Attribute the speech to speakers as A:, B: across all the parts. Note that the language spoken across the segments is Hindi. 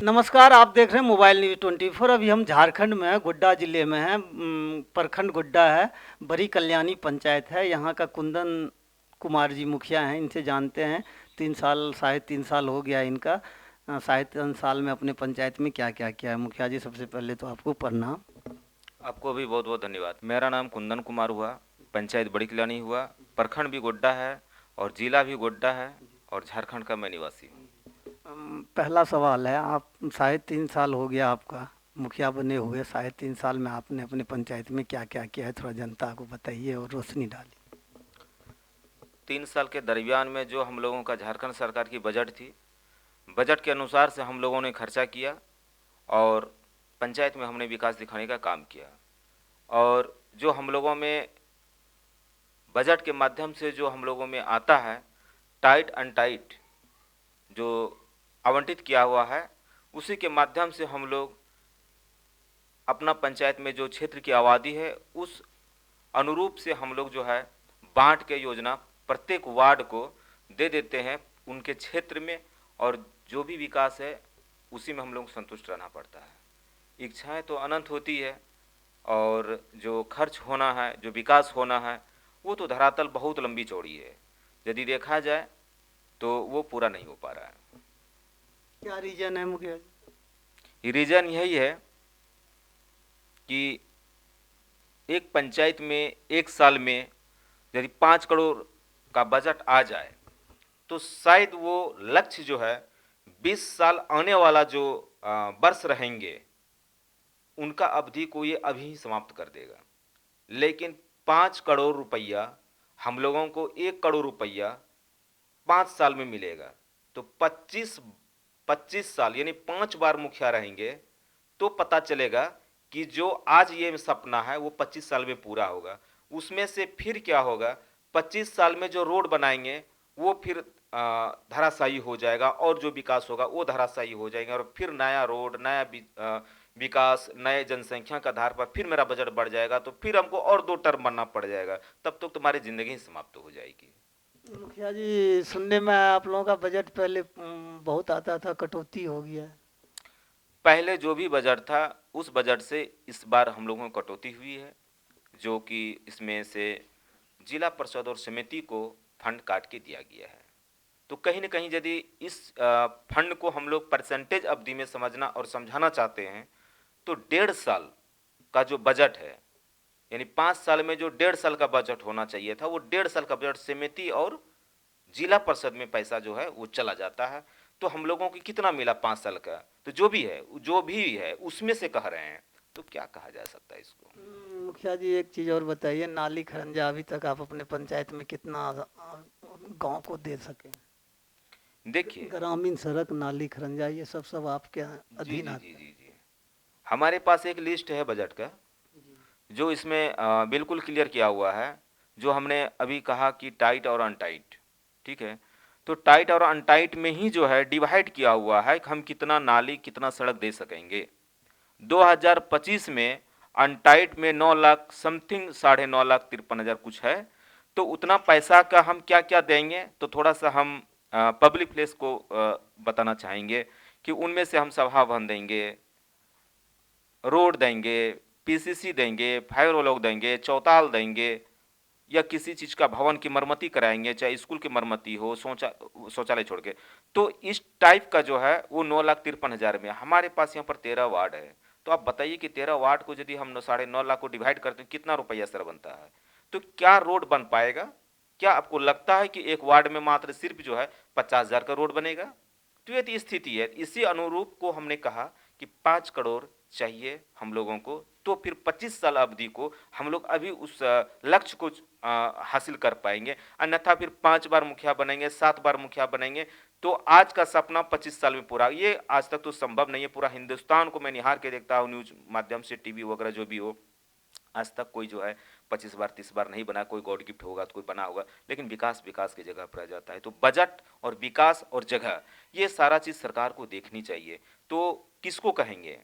A: नमस्कार, आप देख रहे हैं मोबाइल न्यूज़ 24। अभी हम झारखंड में हैं, गोड्डा ज़िले में हैं। प्रखंड गोड्डा है, बड़ी कल्याणी पंचायत है। यहाँ का कुंदन कुमार जी मुखिया हैं, इनसे जानते हैं। 3 साल, साढ़े 3 साल हो गया इनका। साढ़े 3 साल में अपने पंचायत में क्या क्या किया है। मुखिया जी, सबसे पहले तो आपको प्रणाम।
B: आपको भी बहुत बहुत धन्यवाद। मेरा नाम कुंदन कुमार हुआ, पंचायत बड़ी कल्याणी हुआ, प्रखंड भी गोड्डा है और जिला भी गोड्डा है और झारखंड का मैं निवासी हूँ।
A: पहला सवाल है, आप साढ़े 3 साल हो गया आपका मुखिया बने हुए। साढ़े 3 साल में आपने अपने पंचायत में क्या क्या किया है, थोड़ा जनता को बताइए और रोशनी डालिए।
B: 3 साल के दरमियान में जो हम लोगों का झारखंड सरकार की बजट थी, बजट के अनुसार से हम लोगों ने खर्चा किया और पंचायत में हमने विकास दिखाने का काम किया। और जो हम लोगों में बजट के माध्यम से जो हम लोगों में आता है, टाइट अनटाइट जो आवंटित किया हुआ है, उसी के माध्यम से हम लोग अपना पंचायत में जो क्षेत्र की आबादी है उस अनुरूप से हम लोग जो है बांट के योजना प्रत्येक वार्ड को दे देते हैं उनके क्षेत्र में। और जो भी विकास है उसी में हम लोग को संतुष्ट रहना पड़ता है। इच्छाएं तो अनंत होती है और जो खर्च होना है, जो विकास होना है, वो तो धरातल बहुत लंबी चौड़ी है। यदि देखा जाए तो वो पूरा नहीं हो पा रहा है।
A: क्या रीजन है मुखिया जी?
B: रीज़न यही है कि एक पंचायत में एक साल में यदि 5 करोड़ का बजट आ जाए तो शायद वो लक्ष्य जो है 20 साल आने वाला जो वर्ष रहेंगे उनका अवधि को ये अभी ही समाप्त कर देगा। लेकिन 5 करोड़ रुपया हम लोगों को 1 करोड़ रुपया 5 साल में मिलेगा। तो 25 साल यानी 5 बार मुखिया रहेंगे तो पता चलेगा कि जो आज ये सपना है वो 25 साल में पूरा होगा। उसमें से फिर क्या होगा, 25 साल में जो रोड बनाएंगे वो फिर धराशायी हो जाएगा और जो विकास होगा वो धराशायी हो जाएगा और फिर नया रोड, नया विकास, नए जनसंख्या का आधार पर फिर मेरा बजट बढ़ जाएगा तो फिर हमको और 2 टर्म बनना पड़ जाएगा। तब तक तुम्हारी ज़िंदगी ही समाप्त हो जाएगी।
A: मुखिया जी, सुनने में आया आप लोगों का बजट पहले बहुत आता था, कटौती हो गया है।
B: पहले जो भी बजट था उस बजट से इस बार हम लोगों को कटौती हुई है, जो कि इसमें से जिला परिषद और समिति को फंड काट के दिया गया है। तो कहीं ना कहीं यदि इस फंड को हम लोग परसेंटेज अवधि में समझना और समझाना चाहते हैं तो 1.5 साल का जो बजट है, यानी 5 साल में जो 1.5 साल का बजट होना चाहिए था वो 1.5 साल का बजट समिति और जिला परिषद में पैसा जो है वो चला जाता है। तो हम लोगों को कितना मिला 5 साल का, तो जो भी है उसमें से कह रहे हैं, तो क्या कहा जा सकता है इसको।
A: मुखिया जी, एक चीज़ और बताइए, नाली खरंजा अभी तक आप अपने पंचायत में कितना गांव को दे सके?
B: देखिए,
A: ग्रामीण सड़क, नाली खरंजा, ये सब सब आपके
B: जी
A: अधीन
B: जी जी
A: आता
B: जी जी हमारे पास एक लिस्ट है बजट का,
A: है।
B: जो इसमें बिल्कुल क्लियर किया हुआ है। जो हमने अभी कहा कि टाइट और अनटाइट, ठीक है, तो टाइट और अनटाइट में ही जो है डिवाइड किया हुआ है कि हम कितना नाली कितना सड़क दे सकेंगे। 2025 में अनटाइट में 9 लाख समथिंग, 9.5 लाख 53 हज़ार कुछ है। तो उतना पैसा का हम क्या क्या देंगे, तो थोड़ा सा हम पब्लिक प्लेस को बताना चाहेंगे कि उनमें से हम सभा भवन देंगे, रोड देंगे, पीसीसी देंगे, फायर व्लॉक देंगे, चौताल देंगे, या किसी चीज़ का भवन की मरम्मती कराएंगे, चाहे स्कूल की मरम्मती हो, शौचालय छोड़ के। तो इस टाइप का जो है वो 9 लाख 53 हज़ार में। हमारे पास यहाँ पर 13 वार्ड है। तो आप बताइए कि 13 वार्ड को यदि हम 9.5 लाख को डिवाइड करते हैं कितना रुपया सर बनता है। तो क्या रोड बन पाएगा? क्या आपको लगता है कि एक वार्ड में मात्र सिर्फ जो है 50 हज़ार का रोड बनेगा? तो ये स्थिति है। इसी अनुरूप को हमने कहा कि 5 करोड़ चाहिए हम लोगों को, तो फिर 25 साल अवधि को हम लोग अभी उस लक्ष्य को हासिल कर पाएंगे। अन्यथा फिर 5 बार मुखिया बनेंगे, 7 बार मुखिया बनेंगे तो आज का सपना 25 साल में पूरा, ये आज तक तो संभव नहीं है। पूरा हिंदुस्तान को मैं निहार के देखता हूँ, न्यूज माध्यम से, टीवी वगैरह जो भी हो, आज तक कोई जो है 25 बार 30 बार नहीं बना। कोई गॉड गिफ्ट होगा तो कोई बना होगा, लेकिन विकास विकास की जगह पर आ जाता है। तो बजट और विकास और जगह, ये सारा चीज़ सरकार को देखनी चाहिए। तो किसको कहेंगे?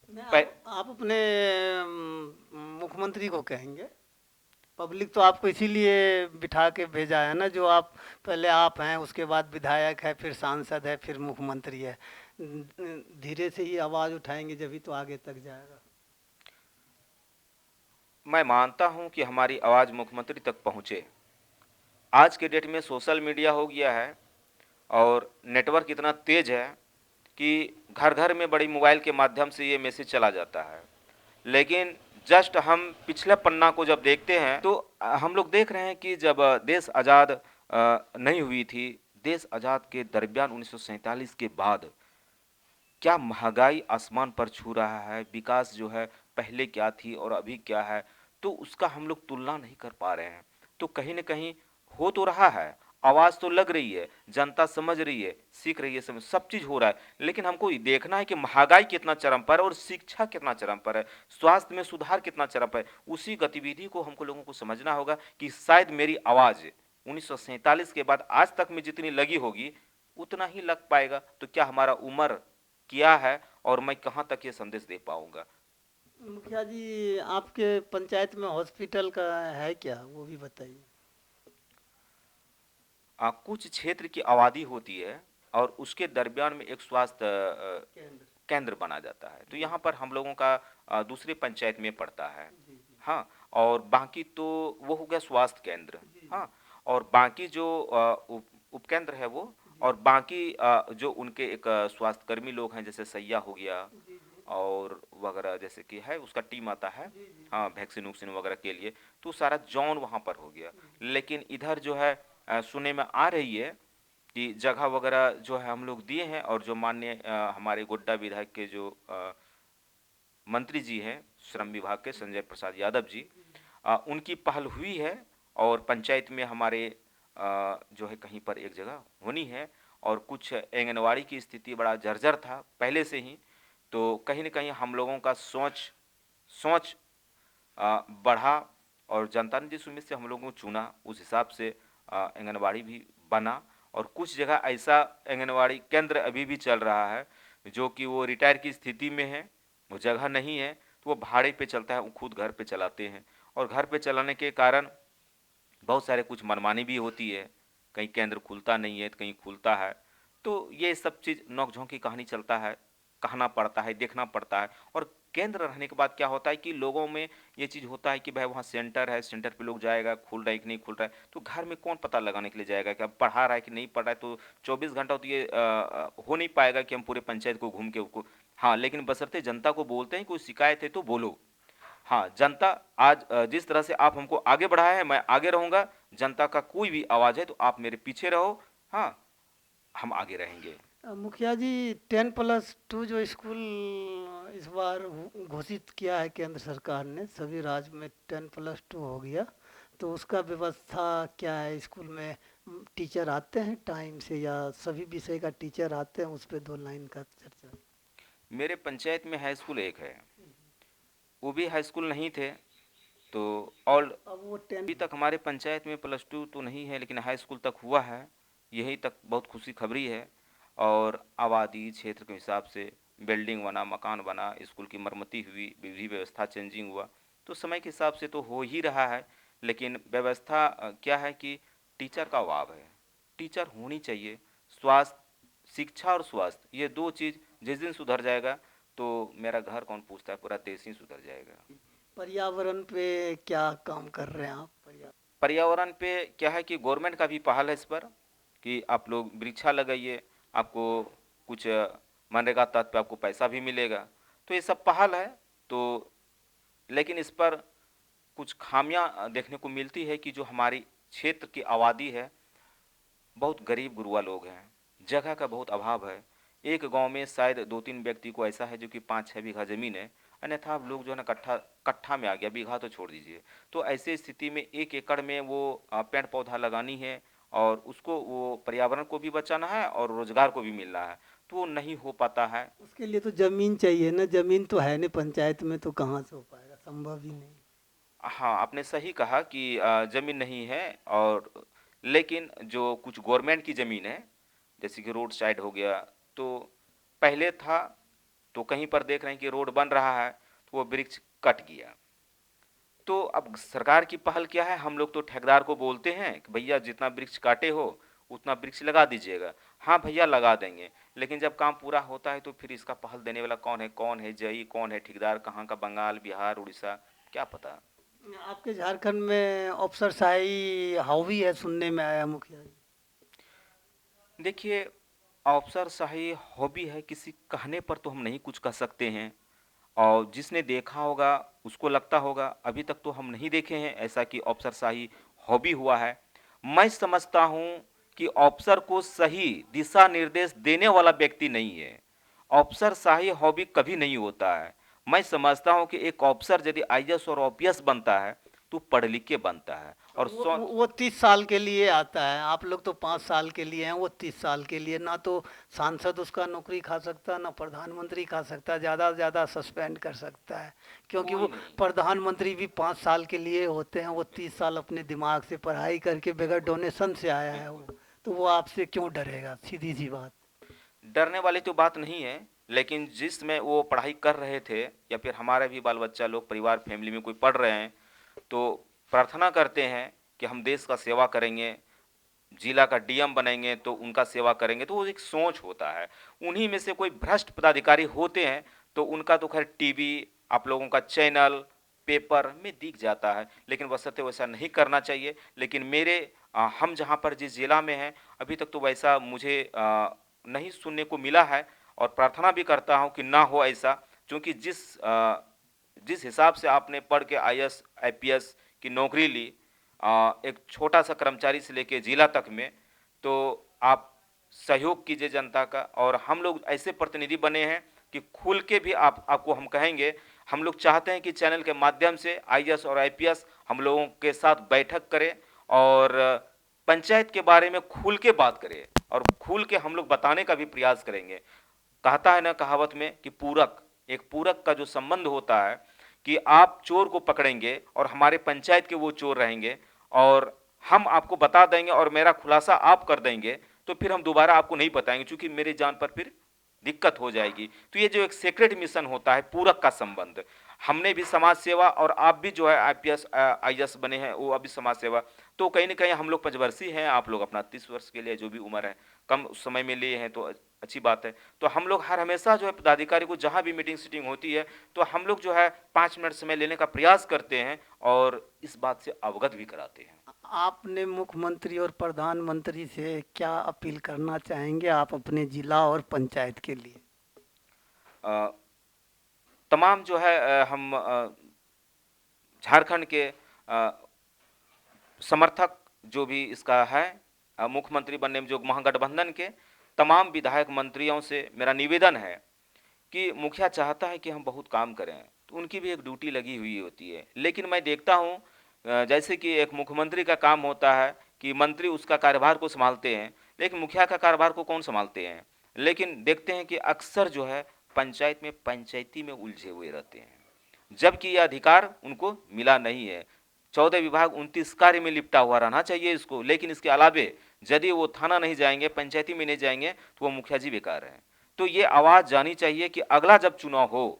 A: नहीं,
B: पै-
A: आप अपने मुख्यमंत्री को कहेंगे। पब्लिक तो आपको इसीलिए बिठा के भेजा है ना, जो आप पहले आप हैं, उसके बाद विधायक है, फिर सांसद है, फिर मुख्यमंत्री है। धीरे से ही आवाज़ उठाएंगे जभी तो आगे तक जाएगा।
B: मैं मानता हूं कि हमारी आवाज़ मुख्यमंत्री तक पहुंचे। आज के डेट में सोशल मीडिया हो गया है और नेटवर्क इतना तेज है कि घर घर में बड़ी मोबाइल के माध्यम से ये मैसेज चला जाता है। लेकिन जस्ट हम पिछले पन्ना को जब देखते हैं तो हम लोग देख रहे हैं कि जब देश आज़ाद नहीं हुई थी, देश आज़ाद के दरमियान 1947 के बाद क्या महंगाई आसमान पर छू रहा है, विकास जो है पहले क्या थी और अभी क्या है, तो उसका हम लोग तुलना नहीं कर पा रहे हैं। तो कहीं न कहीं हो तो रहा है, आवाज़ तो लग रही है, जनता समझ रही है, सीख रही है, सब चीज़ हो रहा है, लेकिन हमको ये देखना है कि महंगाई कितना चरम पर है और शिक्षा कितना चरम पर है, स्वास्थ्य में सुधार कितना चरम पर है। उसी गतिविधि को हमको लोगों को समझना होगा कि शायद मेरी आवाज़ 1947 के बाद आज तक में जितनी लगी होगी, उतना ही लग पाएगा। तो क्या हमारा उम्र किया है और मैं कहाँ तक ये संदेश दे पाऊंगा।
A: मुखिया जी, आपके पंचायत में हॉस्पिटल का है क्या, वो भी बताइए।
B: कुछ क्षेत्र की आबादी होती है और उसके दरमियान में एक स्वास्थ्य
A: केंद्र।
B: केंद्र बना जाता है, तो
A: जी
B: यहाँ पर हम लोगों का दूसरे पंचायत में पड़ता है।
A: जी जी
B: हाँ, और बाकी तो वो हो गया स्वास्थ्य केंद्र।
A: जी जी
B: हाँ, और बाकी जो उपकेंद्र है वो,
A: जी
B: और बाकी जो उनके एक स्वास्थ्यकर्मी लोग हैं, जैसे सैया हो गया
A: जी जी
B: और वगैरह, जैसे कि है उसका टीम आता है।
A: जी जी
B: हाँ, वैक्सीन वैक्सीन वगैरह के लिए, तो सारा जॉन वहाँ पर हो गया। लेकिन इधर जो है सुनने में आ रही है कि जगह वगैरह जो है हम लोग दिए हैं, और जो माननीय हमारे गोड्डा विधायक के जो मंत्री जी हैं श्रम विभाग के, संजय प्रसाद यादव जी, उनकी पहल हुई है और पंचायत में हमारे जो है कहीं पर एक जगह होनी है। और कुछ आंगनवाड़ी की स्थिति बड़ा जर्जर था पहले से ही, तो कहीं न कहीं हम लोगों का सोच सोच बढ़ा और जनता ने जिस उम्मीद से हम लोगों को चुना उस हिसाब से आंगनवाड़ी भी बना। और कुछ जगह ऐसा आंगनवाड़ी केंद्र अभी भी चल रहा है जो कि वो रिटायर की स्थिति में है, वो जगह नहीं है, तो वो भाड़े पे चलता है, वो खुद घर पे चलाते हैं। और घर पे चलाने के कारण बहुत सारे कुछ मनमानी भी होती है, कहीं केंद्र खुलता नहीं है तो कहीं खुलता है। तो ये सब चीज़ नोक-झोंक की कहानी चलता है, कहना पड़ता है, देखना पड़ता है। और केंद्र रहने के बाद क्या होता है कि लोगों में ये चीज़ होता है कि भाई वहाँ सेंटर है, सेंटर पे लोग जाएगा, खुल रहा है कि नहीं खुल रहा है, तो घर में कौन पता लगाने के लिए जाएगा कि अब पढ़ा रहा है कि नहीं पढ़ रहा है। तो 24 घंटा तो ये हो नहीं पाएगा कि हम पूरे पंचायत को घूम के उसको। हाँ, लेकिन बशर्ते जनता को बोलते हैं कोई शिकायत है तो बोलो। हाँ, जनता आज जिस तरह से आप हमको आगे बढ़ाया है, मैं आगे रहूँगा। जनता का कोई भी आवाज़ है तो आप मेरे पीछे रहो। हाँ, हम आगे रहेंगे।
A: मुखिया जी, 10+2 जो स्कूल इस बार घोषित किया है केंद्र सरकार ने, सभी राज्य में 10+2 हो गया, तो उसका व्यवस्था क्या है स्कूल में? टीचर आते हैं टाइम से या सभी विषय का टीचर आते हैं? उस पर 2 लाइन का चर्चा।
B: मेरे पंचायत में हाई स्कूल एक है, वो भी हाई स्कूल नहीं थे, तो और
A: अब वो 10।
B: अभी तक हमारे पंचायत में +2 तो नहीं है, लेकिन हाई स्कूल तक हुआ है। यही तक बहुत खुशी खबरी है। और आबादी क्षेत्र के हिसाब से बिल्डिंग बना, मकान बना, स्कूल की मरम्मती हुई, विधि व्यवस्था चेंजिंग हुआ, तो समय के हिसाब से तो हो ही रहा है। लेकिन व्यवस्था क्या है कि टीचर का अभाव है, टीचर होनी चाहिए। स्वास्थ्य, शिक्षा और स्वास्थ्य, ये दो चीज़ जिस दिन सुधर जाएगा तो मेरा घर कौन पूछता है, पूरा देश ही सुधर जाएगा।
A: पर्यावरण पे क्या काम कर रहे हैं आप? पर्यावरण।
B: पर्यावरण पे क्या है कि गवर्नमेंट का भी पहल है इस पर कि आप लोग वृक्षा लगाइए, आपको कुछ मनरेगा तहत पे आपको पैसा भी मिलेगा। तो ये सब पहल है। तो लेकिन इस पर कुछ खामियां देखने को मिलती है कि जो हमारी क्षेत्र की आबादी है, बहुत गरीब गुरुआ लोग हैं, जगह का बहुत अभाव है। एक गांव में शायद 2-3 व्यक्ति को ऐसा है जो कि 5-6 बीघा ज़मीन है, अन्यथा अब लोग जो है ना कट्ठा कट्ठा में आ गया, बीघा तो छोड़ दीजिए। तो ऐसे स्थिति में 1 एकड़ में वो पेड़ पौधा लगानी है और उसको वो पर्यावरण को भी बचाना है और रोजगार को भी मिलना है, तो वो नहीं हो पाता है।
A: उसके लिए तो जमीन चाहिए ना, जमीन तो है नहीं पंचायत में, तो कहाँ से हो पाएगा? संभव ही नहीं।
B: हाँ, आपने सही कहा कि ज़मीन नहीं है। और लेकिन जो कुछ गवर्नमेंट की ज़मीन है, जैसे कि रोड साइड हो गया, तो पहले था, तो कहीं पर देख रहे हैं कि रोड बन रहा है, तो वो वृक्ष कट गया। तो अब सरकार की पहल क्या है, हम लोग तो ठेकेदार को बोलते हैं कि भैया जितना वृक्ष काटे हो उतना वृक्ष लगा दीजिएगा। हाँ भैया लगा देंगे, लेकिन जब काम पूरा होता है तो फिर इसका पहल देने वाला कौन है जई, कौन है ठेकेदार, कहाँ का, बंगाल, बिहार, उड़ीसा, क्या पता।
A: आपके झारखंड में अफसरशाही हावी है, सुनने में आया मुखिया जी।
B: देखिए, अफसरशाही हॉबी है किसी कहने पर तो हम नहीं कुछ कह सकते हैं, और जिसने देखा होगा उसको लगता होगा। अभी तक तो हम नहीं देखे हैं ऐसा कि अफसरशाही हॉबी हुआ है। मैं समझता हूँ कि अफसर को सही दिशा निर्देश देने वाला व्यक्ति नहीं है, अफसरशाही हॉबी कभी नहीं होता है। मैं समझता हूँ कि एक अफसर यदि आईएएस और ओपीएस बनता है तो पढ़ लिख के बनता है, और
A: वो 30 साल के लिए आता है, आप लोग तो 5 साल के लिए हैं, वो 30 साल के लिए। ना तो सांसद उसका नौकरी खा सकता, ना प्रधानमंत्री खा सकता, ज़्यादा से ज़्यादा सस्पेंड कर सकता है। क्योंकि
B: कोई
A: वो
B: नहीं।
A: प्रधानमंत्री भी 5 साल के लिए होते हैं, वो 30 साल अपने दिमाग से पढ़ाई करके बगैर डोनेशन से आया है वो।
B: बिल्कुल।
A: तो वो आपसे क्यों डरेगा, सीधी सी बात।
B: डरने वाली तो बात नहीं है, लेकिन जिसमें वो पढ़ाई कर रहे थे, या फिर हमारे भी बाल बच्चा लोग परिवार फैमिली में कोई पढ़ रहे हैं, तो प्रार्थना करते हैं कि हम देश का सेवा करेंगे, जिला का डीएम बनेंगे तो उनका सेवा करेंगे। तो वो एक सोच होता है। उन्हीं में से कोई भ्रष्ट पदाधिकारी होते हैं तो उनका तो खैर टीवी, आप लोगों का चैनल, पेपर में दिख जाता है, लेकिन वैसे वैसा नहीं करना चाहिए। लेकिन हम जहाँ पर जिस जिला में हैं, अभी तक तो वैसा मुझे नहीं सुनने को मिला है, और प्रार्थना भी करता हूँ कि ना हो ऐसा। क्योंकि जिस हिसाब से आपने पढ़ के आईएएस आईपीएस की नौकरी ली, एक छोटा सा कर्मचारी से लेके जिला तक में, तो आप सहयोग कीजिए जनता का। और हम लोग ऐसे प्रतिनिधि बने हैं कि खुल के भी आपको हम कहेंगे। हम लोग चाहते हैं कि चैनल के माध्यम से आईएएस और आईपीएस हम लोगों के साथ बैठक करें, और पंचायत के बारे में खुल के बात करें, और खुल के हम लोग बताने का भी प्रयास करेंगे। कहता है ना कहावत में कि एक पूरक का जो संबंध होता है, कि आप चोर को पकड़ेंगे और हमारे पंचायत के वो चोर रहेंगे, और हम आपको बता देंगे और मेरा खुलासा आप कर देंगे, तो फिर हम दोबारा आपको नहीं बताएंगे, क्योंकि मेरी जान पर फिर दिक्कत हो जाएगी। तो ये जो एक सेक्रेट मिशन होता है, पूरक का संबंध, हमने भी समाज सेवा, और आप भी जो है आईपीएस आईएएस बने हैं, वो अभी समाज सेवा। तो कहीं ना कहीं हम लोग पंचवर्षीय हैं, आप लोग अपना 30 वर्ष के लिए जो भी उम्र है कम उस समय में लिए हैं, तो अच्छी बात है। तो हम लोग हर हमेशा जो है पदाधिकारी को जहाँ भी मीटिंग सीटिंग होती है, तो हम लोग जो है 5 मिनट समय लेने का प्रयास करते हैं, और इस बात से अवगत भी कराते हैं।
A: आपने मुख्यमंत्री और प्रधानमंत्री से क्या अपील करना चाहेंगे आप अपने जिला और पंचायत के लिए?
B: अ, तमाम जो है हम झारखंड के समर्थक जो भी इसका है, मुख्यमंत्री बनने में जो महागठबंधन के तमाम विधायक मंत्रियों से मेरा निवेदन है कि मुखिया चाहता है कि हम बहुत काम करें, तो उनकी भी एक ड्यूटी लगी हुई होती है। लेकिन मैं देखता हूँ जैसे कि एक मुख्यमंत्री का काम होता है कि मंत्री उसका कार्यभार को संभालते हैं, लेकिन मुखिया का कार्यभार को कौन संभालते हैं। लेकिन देखते हैं कि अक्सर जो है पंचायत में पंचायती में उलझे हुए रहते हैं, जबकि यह अधिकार उनको मिला नहीं है। 14 विभाग 29 कार्य में लिपटा हुआ रहना चाहिए इसको, लेकिन इसके अलावे यदि वो थाना नहीं जाएंगे, पंचायती में नहीं जाएंगे, तो वो मुखिया जी बेकार हैं। तो ये आवाज़ जानी चाहिए कि अगला जब चुनाव हो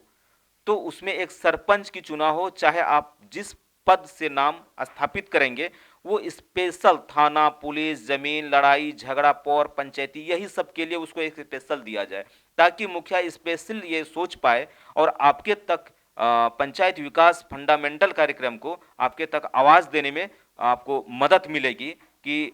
B: तो उसमें एक सरपंच की चुनाव हो, चाहे आप जिस पद से नाम स्थापित करेंगे वो स्पेशल थाना, पुलिस, जमीन, लड़ाई झगड़ा, पौर, पंचायती, यही सब के लिए उसको एक स्पेशल दिया जाए, ताकि मुखिया स्पेशल ये सोच पाए और आपके तक पंचायत विकास फंडामेंटल कार्यक्रम को आपके तक आवाज़ देने में आपको मदद मिलेगी कि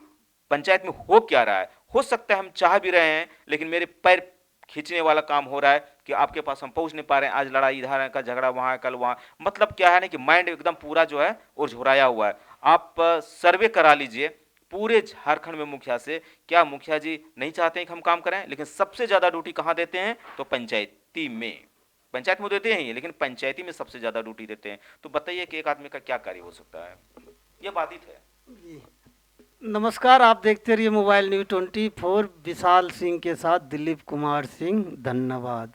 B: पंचायत में हो क्या रहा है। हो सकता है हम चाह भी रहे हैं, लेकिन मेरे पैर खींचने वाला काम हो रहा है कि आपके पास हम पहुंच नहीं पा रहे हैं। आज लड़ाई इधर है, कल झगड़ा वहाँ है, कल वहाँ। मतलब क्या है ना कि माइंड एकदम पूरा जो है उलझुराया हुआ है। आप सर्वे करा लीजिए पूरे झारखंड में मुखिया से, क्या मुखिया जी नहीं चाहते हैं कि हम काम करें, लेकिन सबसे ज़्यादा ड्यूटी कहाँ देते हैं, तो पंचायती में। पंचायत में देते हैं, लेकिन पंचायती में सबसे ज़्यादा ड्यूटी देते हैं। तो बताइए कि एक आदमी का क्या कार्य हो सकता है, ये बाधित है।
A: जी नमस्कार, आप देखते रहिए मोबाइल न्यूज़ 24। विशाल सिंह के साथ दिलीप कुमार सिंह, धन्यवाद।